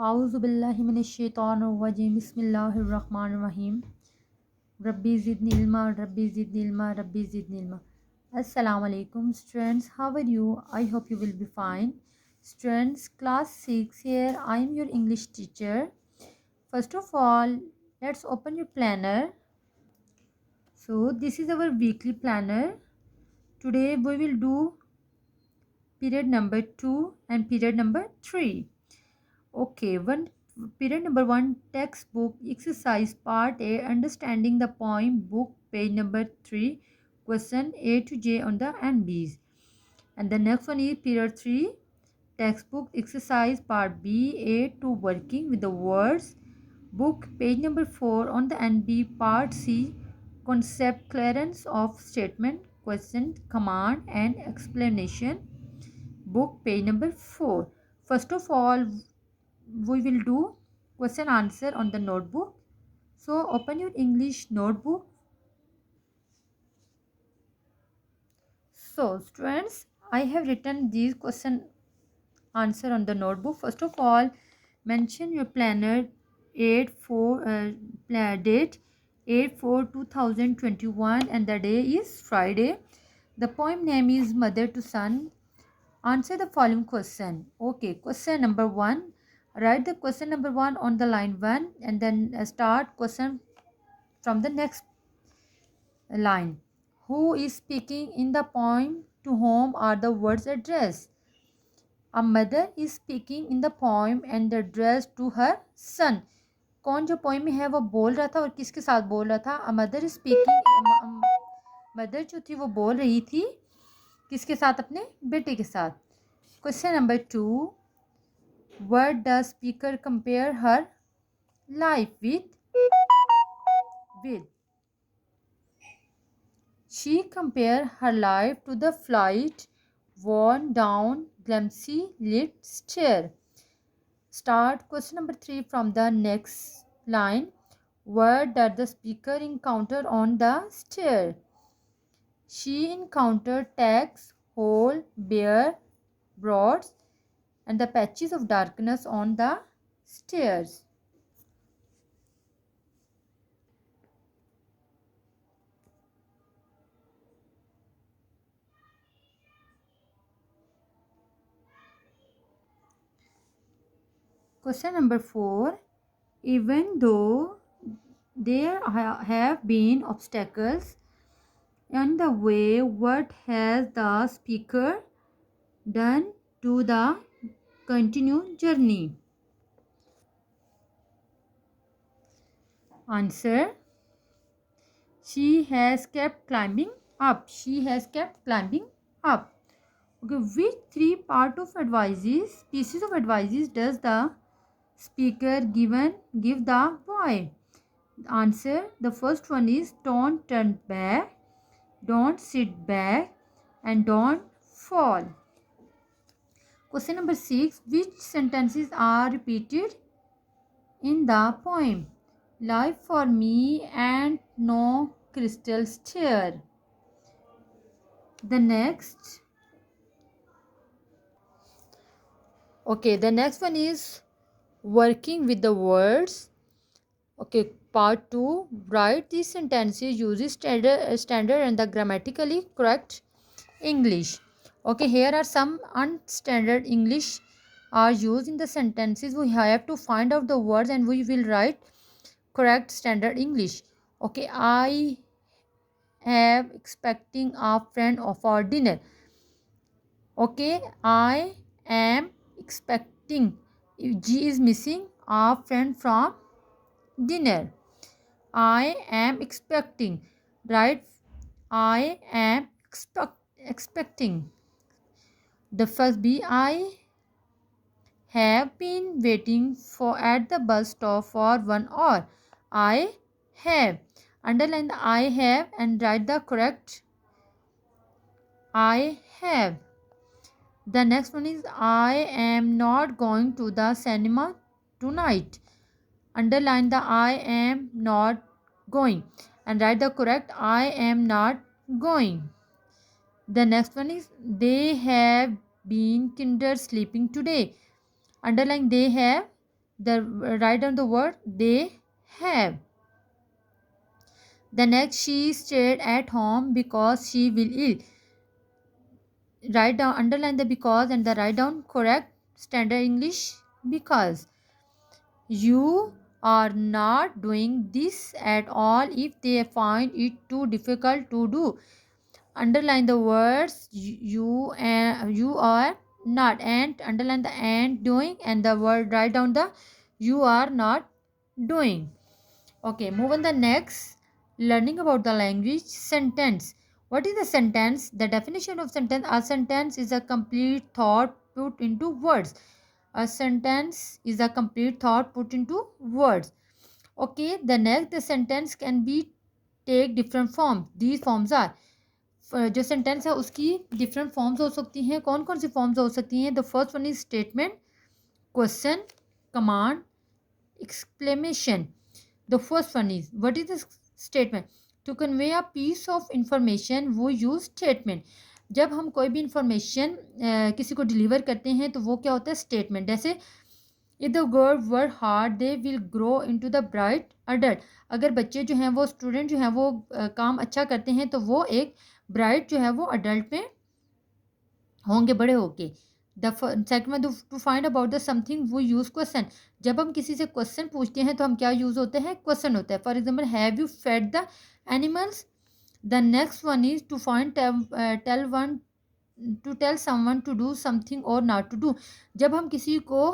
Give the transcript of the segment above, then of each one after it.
आउज़ुबिल्लाहिमिनश्शैतानिर्रजीम बिस्मिल्लाहिर्रहमानिर्रहीम रब्बी ज़िदनी इल्मा रब्बी ज़िदनी इल्मा रब्बी ज़िदनी इल्मा Assalamu alaikum students, how are you? I hope you will be fine. Students, class 6 here. I am your English teacher. First of all, let's open your planner. So this is our weekly planner. Today we will do period number 2 and period number 3. Okay, one period number 1, textbook exercise part A, understanding the poem book, page number 3, question A to J on the NBs. And the next one is period 3, textbook exercise part B, A to working with the words, book, page number 4 on the NB, part C, concept, clearance of statement, question, command and explanation, book, page number 4. First of all, we will do question answer on the notebook. So open your English notebook. So students, I have written these question answer on the notebook. First of all, mention your planner 8/4 date 8/4/2021 and the day is Friday. The poem name is Mother to Son. Answer the following question. Okay, question number 1. Write the question number 1 on the line 1 and then start question from the next line. Who is speaking in the poem? To whom are the words addressed? A mother is speaking in the poem and addressed to her son. कौन जो poem में है वो बोल रहा था और किसके साथ बोल रहा था? A mother is speaking, mother जो थी वो बोल रही थी किसके साथ? अपने बेटे के साथ. Question number 2. What does speaker compare her life with? She compared her life to the flight worn down clumsy lit stair. Start question number 3 from the next line. What did the speaker encounter on the stair? She encountered tags, hole, bare boards, and the patches of darkness on the stairs. Question number 4. Even though there have been obstacles on the way, what has the speaker done to the continued journey? Answer. She has kept climbing up. She has kept climbing up. Okay, which three pieces of advices does the speaker give the boy? Answer. The first one is don't turn back, don't sit back, and don't fall. Question number 6. Which sentences are repeated in the poem? Life for me and no crystal stair. The next one is working with the words. Okay, part 2. Write these sentences using standard and the grammatically correct English. Okay, here are some unstandard English are used in the sentences. We have to find out the words and we will write correct standard English. Okay, I am expecting a friend for dinner. Okay, I am expecting. G is missing. A friend from dinner. I am expecting. Right? I am expecting. The first B. I have been waiting for at the bus stop for 1 hour. I have. Underline the I have and write the correct I have. The next one is I am not going to the cinema tonight. Underline the I am not going and write the correct I am not going. The next one is they have been kinder sleeping today. Underline they have The write down the word they have. The next, she stayed at home because she will ill. Write down, underline the because and the write down correct standard English. Because you are not doing this at all if they find it too difficult to do. Underline the words you and you are not, and underline the and doing, and the word write down the you are not doing. Okay, move on the next. Learning about the language. Sentence. What is the sentence? The definition of sentence. A sentence is a complete thought put into words. A sentence is a complete thought put into words. Okay, the next, the sentence can be take different forms. These forms are, जो sentence है उसकी different forms हो सकती हैं. कौन कौन सी forms हो सकती हैं? The first one is statement, question, command, exclamation. The first one is, what is the statement? To convey a piece of information वो use statement. जब हम कोई भी इंफॉर्मेशन किसी को डिलीवर करते हैं तो वो क्या होता है? स्टेटमेंट. जैसे if the girl work hard they will grow into the bright adult. अगर बच्चे जो हैं वो स्टूडेंट जो हैं वो काम अच्छा करते हैं तो वो एक ब्राइट जो है वो अडल्ट में होंगे बड़े होके. द सेकंड में, to find about the something वो यूज़ क्वेश्चन. जब हम किसी से क्वेश्चन पूछते हैं तो हम क्या यूज़ होते हैं? क्वेश्चन होता है. For example, have you fed the animals. The next one is to find tell one to tell someone to do something और नॉट टू डू. जब हम किसी को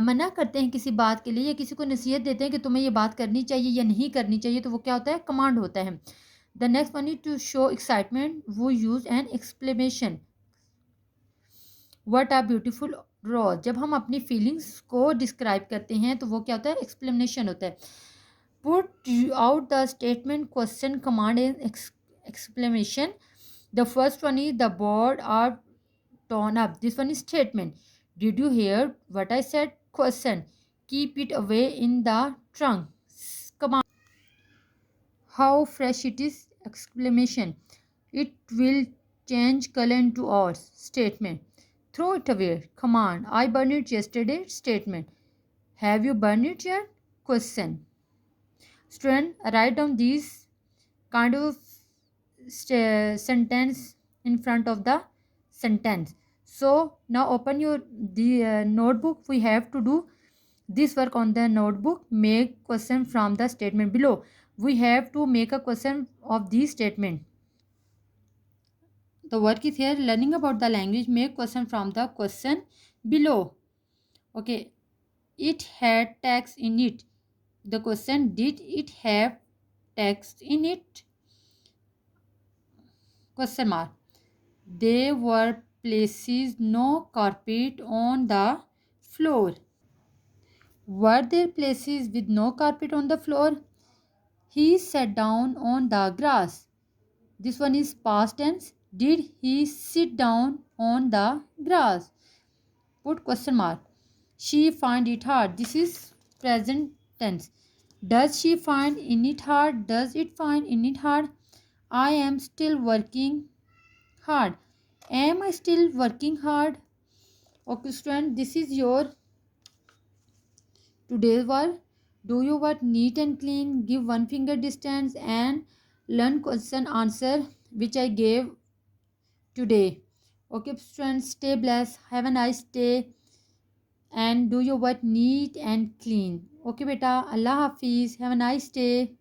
मना करते हैं किसी बात के लिए या किसी को नसीहत देते हैं कि तुम्हें ये बात करनी चाहिए या नहीं करनी चाहिए, तो वो क्या होता है? कमांड होता है. The next one is to show excitement वो use an explanation. What are beautiful rose. जब हम अपनी फीलिंग्स को डिस्क्राइब करते हैं तो वो क्या होता है? एक्सप्लेनेशन होता है. Put out the statement, question, command and explanation. The first one is the board are torn up. This one is statement. Did you hear what I said? Question. Keep it away in the trunk. Command. How fresh it is? Exclamation. It will change color into ours. Statement. Throw it away. Command. I burned it yesterday. Statement. Have you burned it yet? Question. Student, write down these kind of sentence in front of the sentence. So now open your notebook. We have to do this work on the notebook. Make question from the statement below. We have to make a question of this statement. The work is here. Learning about the language. Make question from the question below. Okay. It had text in it. The question, did it have text in it? Question mark. There were places no carpet on the floor. Were there places with no carpet on the floor? He sat down on the grass. This one is past tense. Did he sit down on the grass? Put question mark. She find it hard. This is present tense. Does she find in it hard? Does it find in it hard? I am still working hard. Am I still working hard? Okay, student, this is your today's work. Do your work neat and clean. Give one finger distance and learn question answer which I gave today. Okay, students, stay blessed. Have a nice day and do your work neat and clean. Okay, beta. Allah Hafiz. Have a nice day.